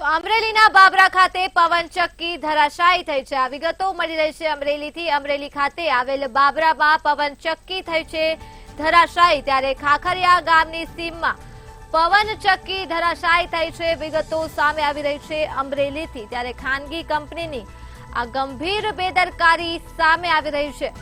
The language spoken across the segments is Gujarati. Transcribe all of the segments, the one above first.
અમરેલીના બાબરા ખાતે પવનચક્કી ધરાશાયી થઈ છે। આ વિગતો મળી રહી છે અમરેલીથી। અમરેલી ખાતે આવેલ બાબરામાં પવનચક્કી થઈ છે ધરાશાયી, ત્યારે ખાખરિયા ગામની સીમમાં પવનચક્કી ધરાશાયી થઈ છે। વિગતો સામે આવી રહી છે અમરેલીથી, ત્યારે ખાનગી કંપનીની આ ગંભીર બેદરકારી સામે આવી રહી છે।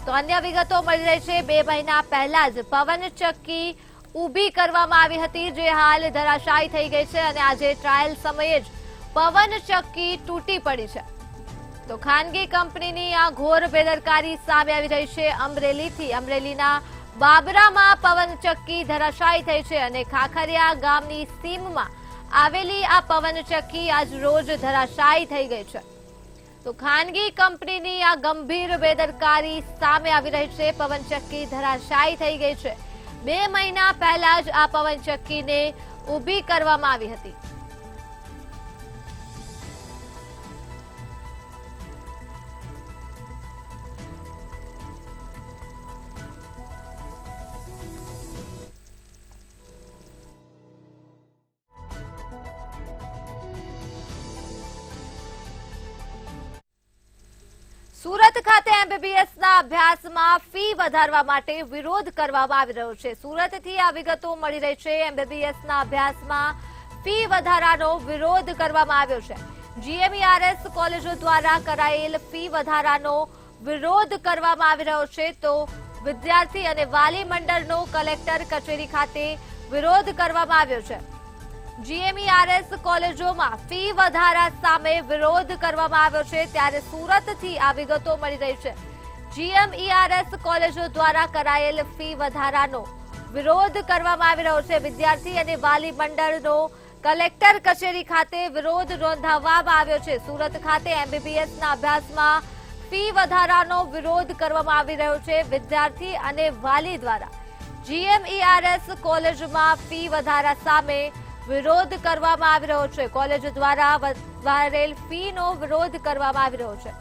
તો અન્ય વિગતો મળી રહી છે 2 મહિના પહેલા જ પવનચક્કી ઊભી કરવામાં આવી હતી, જે હાલ ધરાશાયી થઈ ગઈ છે અને આજે ટ્રાયલ સમયે જ પવનચક્કી તૂટી પડી છે। તો ખાનગી કંપનીની આ ઘોર બેદરકારી સામે આવી રહી છે અમરેલીથી। અમરેલીના બાબરામાં પવનચક્કી ધરાશાયી થઈ છે અને ખાખરિયા ગામની સીમમાં આવેલી આ પવનચક્કી આજ રોજ ધરાશાયી થઈ ગઈ છે। તો ખાનગી કંપનીની આ ગંભીર બેદરકારી સામે આવી રહી છે। પવનચક્કી ધરાશાયી થઈ ગઈ છે। 2 મહિના પહેલા જ આ પવનચક્કીને ઊભી કરવામાં આવી હતી। સુરત ખાતે એમબીબીએસના અભ્યાસમાં ફી વધારવા માટે વિરોધ કરવામાં આવી રહ્યો છે। સુરતથી આ વિગતો મળી રહી છે। એમબીબીએસના અભ્યાસમાં ફી વધારાનો વિરોધ કરવામાં આવ્યો છે। જીએમઈઆરએસ કોલેજો દ્વારા કરાયેલ ફી વધારાનો વિરોધ કરવામાં આવી રહ્યો છે। તો વિદ્યાર્થી અને વાલી મંડળનો કલેક્ટર કચેરી ખાતે વિરોધ કરવામાં આવ્યો છે। જીએમઈઆરએસ કોલેજોમાં ફી વધારા સામે વિરોધ કરવામાં આવ્યો છે, ત્યારે સુરતથી આ વિગતો મળી રહી છે। જીએમઈઆરએસ કોલેજો દ્વારા કરાયેલ ફી વધારાનો વિરોધ કરવામાં આવી રહ્યો છે। વિદ્યાર્થી અને વાલી મંડળનો કલેક્ટર કચેરી ખાતે વિરોધ નોંધાવવામાં આવ્યો છે। સુરત ખાતે એમબીબીએસના અભ્યાસમાં ફી વધારાનો વિરોધ કરવામાં આવી રહ્યો છે। વિદ્યાર્થી અને વાલી દ્વારા જીએમઈઆરએસ કોલેજમાં ફી વધારા સામે વિરોધ કરવામાં આવી રહ્યો છે। કોલેજ દ્વારા વધારેલ ફીનો વિરોધ કરવામાં આવી રહ્યો છે।